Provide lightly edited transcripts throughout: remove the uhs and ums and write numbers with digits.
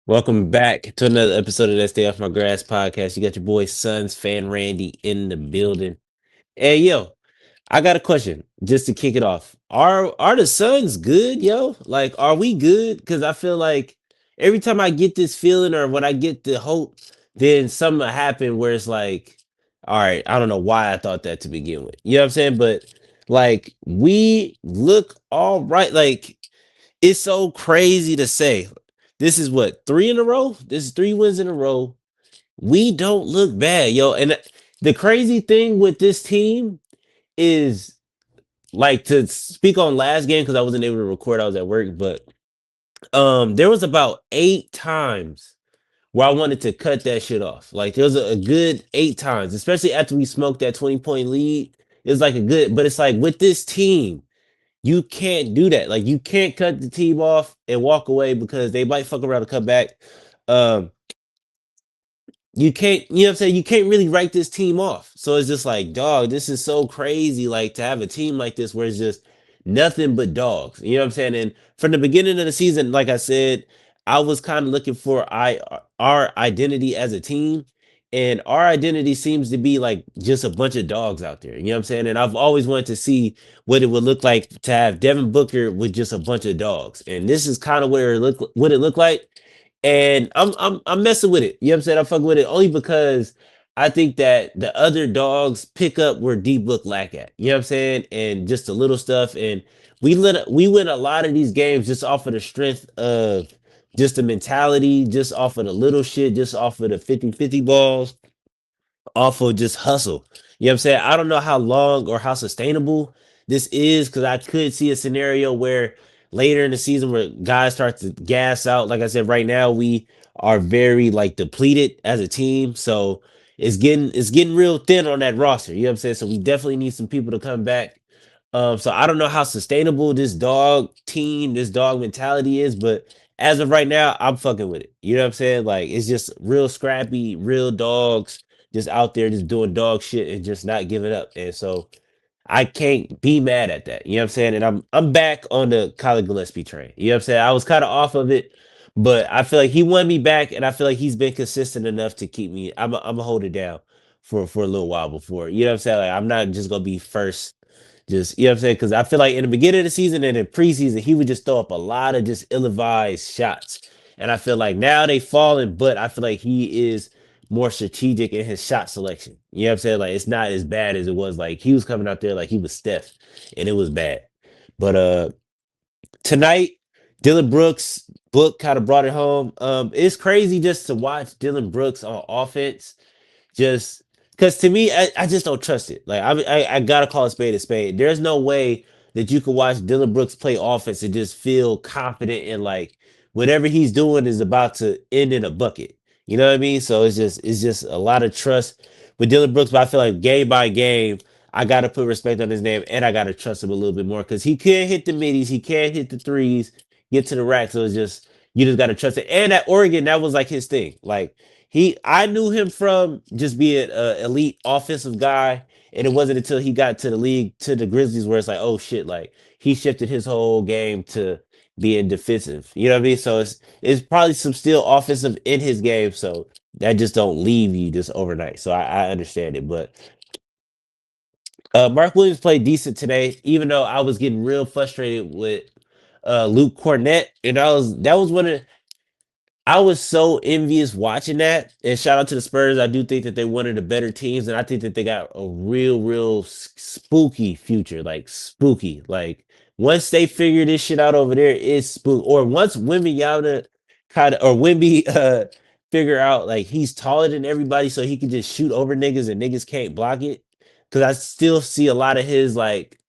Welcome back to another episode of that Stay Off My Grass podcast. You got your boy Sons fan Randy in the building. Hey yo, I got a question just to kick it off. Are the Suns good, yo? Like, are we good? Because I feel like every time I get this feeling or when I get the hope, then something happen where it's like, all right, I don't know why I thought that to begin with. You know what I'm saying? But like we look all right. Like it's so crazy to say. This is what, three in a row? This is three wins in a row. We don't look bad, yo. And the crazy thing with this team is like to speak on last game because I wasn't able to record, I was at work, but there was about 8 times where I wanted to cut that shit off. Like there was a good 8 times, especially after we smoked that 20-point lead. It was like a good, but it's like with this team, you can't do that. Like you can't cut the team off and walk away because they might fuck around and come back. Um, you can't, you know what I'm saying? You can't really write this team off. So it's just like, dog, this is so crazy. Like to have a team like this where it's just nothing but dogs. You know what I'm saying? And from the beginning of the season, like I said, I was kind of looking for our identity as a team. And our identity seems to be like just a bunch of dogs out there. You know what I'm saying? And I've always wanted to see what it would look like to have Devin Booker with just a bunch of dogs. And this is kind of what it looked like. And I'm messing with it. You know what I'm saying? I'm fucking with it only because I think that the other dogs pick up where D Book lack at. You know what I'm saying? And just the little stuff. And we win a lot of these games just off of the strength of just the mentality, just off of the little shit, just off of the 50-50 balls, off of just hustle. You know what I'm saying? I don't know how long or how sustainable this is because I could see a scenario where later in the season where guys start to gas out. Like I said, right now we are very like depleted as a team. So it's getting real thin on that roster. You know what I'm saying? So we definitely need some people to come back. So I don't know how sustainable this dog team, this dog mentality is, but as of right now, I'm fucking with it. You know what I'm saying? Like it's just real scrappy, real dogs just out there just doing dog shit and just not giving up. And so I can't be mad at that. You know what I'm saying? And I'm back on the Kyler Gillespie train. You know what I'm saying? I was kind of off of it, but I feel like he won me back, and I feel like he's been consistent enough to keep me. I'm gonna hold it down for a little while before. You know what I'm saying? Like I'm not just gonna be first. Just you know what I'm saying? Because I feel like in the beginning of the season and in preseason, he would just throw up a lot of just ill-advised shots. And I feel like now they falling, but I feel like he is more strategic in his shot selection. You know what I'm saying? Like it's not as bad as it was. Like he was coming out there like he was Steph, and it was bad. But tonight, Dylan Brooks book kind of brought it home. It's crazy just to watch Dylan Brooks on offense just because to me, I just don't trust it. Like I gotta call a spade a spade. There's no way that you can watch Dylan Brooks play offense and just feel confident in like whatever he's doing is about to end in a bucket. You know what I mean? So it's just a lot of trust with Dylan Brooks. But I feel like game by game, I gotta put respect on his name and I gotta trust him a little bit more because he can't hit the middies, he can't hit the threes, get to the rack. So it's just you just gotta trust it. And at Oregon, that was like his thing. Like I knew him from just being an elite offensive guy, and it wasn't until he got to the league to the Grizzlies where it's like, oh shit, like he shifted his whole game to being defensive. You know what I mean? So it's probably some still offensive in his game, so that just don't leave you just overnight. So I understand it, but Mark Williams played decent today, even though I was getting real frustrated with Luke Cornett, and that was one of I was so envious watching that. And shout out to the Spurs. I do think that they're one of the better teams, and I think that they got a real spooky future. Like spooky. Like once they figure this shit out over there, it's spook. Or once Wimby Yada kind of or Wimby figure out like he's taller than everybody, so he can just shoot over niggas and niggas can't block it. Cause I still see a lot of his like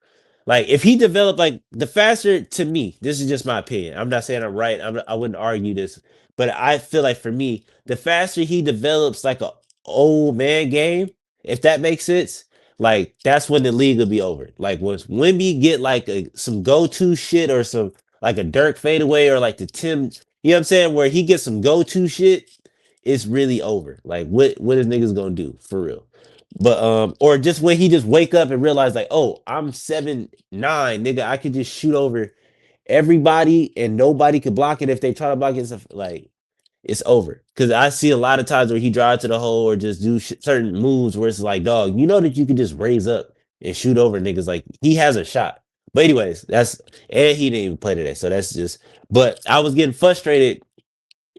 if he developed like the faster to me, this is just my opinion. I'm not saying I'm right. I wouldn't argue this, but I feel like for me, the faster he develops like a old man game, if that makes sense, like that's when the league will be over. Like once Wimby get like some go to shit or some like a Dirk fadeaway or like the Tim, you know what I'm saying, where he gets some go to shit, it's really over. Like what is niggas gonna do for real? But or just when he just wake up and realize like, oh, I'm 7'9", nigga, I could just shoot over everybody and nobody could block it if they try to block it. Like it's over. Because I see a lot of times where he drive to the hole or just do certain moves where it's like, dog, you know that you can just raise up and shoot over niggas. Like he has a shot. But anyways, that's and he didn't even play today, so that's just. But I was getting frustrated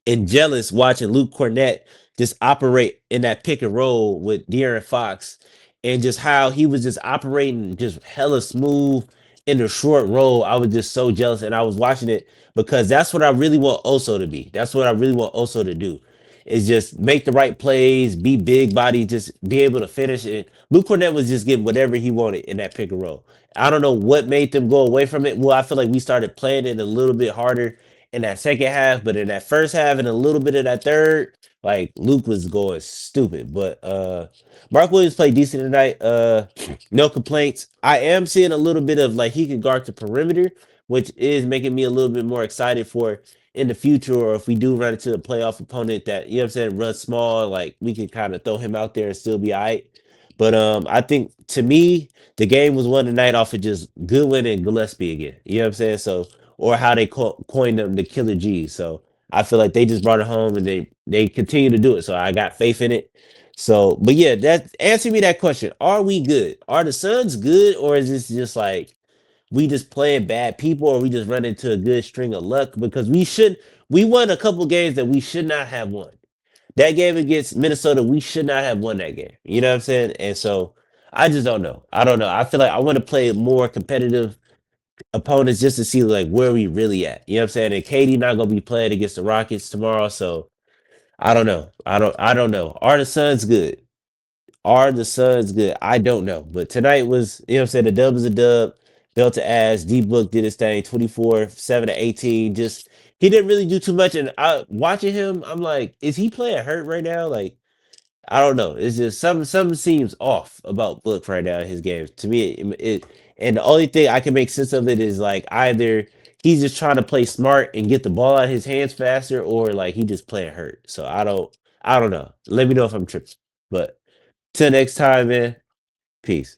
and jealous watching Luke Cornett just operate in that pick and roll with De'Aaron Fox and just how he was just operating just hella smooth in the short roll. I was just so jealous and I was watching it because that's what I really want Oso to be. That's what I really want Oso to do. Is just make the right plays, be big body, just be able to finish it. Luke Cornett was just getting whatever he wanted in that pick and roll. I don't know what made them go away from it. Well, I feel like we started playing it a little bit harder in that second half, but in that first half and a little bit of that third, like Luke was going stupid. But Mark Williams played decent tonight. No complaints. I am seeing a little bit of like he can guard the perimeter, which is making me a little bit more excited for in the future, or if we do run into a playoff opponent that you know what I'm saying, run small, like we can kind of throw him out there and still be all right. But I think to me, the game was won tonight off of just Goodwin and Gillespie again. You know what I'm saying? So or how they coined them the killer G's. So I feel like they just brought it home and they continue to do it. So I got faith in it. So, but yeah, that answer me that question. Are we good? Are the Suns good, or is this just like we just playing bad people, or we just run into a good string of luck? Because we won a couple games that we should not have won. That game against Minnesota, we should not have won that game. You know what I'm saying? And so I just don't know. I don't know. I feel like I want to play more competitive opponents just to see like where we really at. You know what I'm saying? And Katie not gonna be playing against the Rockets tomorrow, so I don't know. I don't know. Are the Suns good? Are the Suns good? I don't know. But tonight was, you know what I'm saying, the dub is a dub. Belt to ass. D Book did his thing, 24, 7 to 18. Just he didn't really do too much. And I watching him, I'm like, is he playing hurt right now? Like, I don't know. It's just something seems off about Book right now in his games. To me, and the only thing I can make sense of it is like either he's just trying to play smart and get the ball out of his hands faster, or like he just playing hurt. So I don't know. Let me know if I'm tripping. But till next time, man. Peace.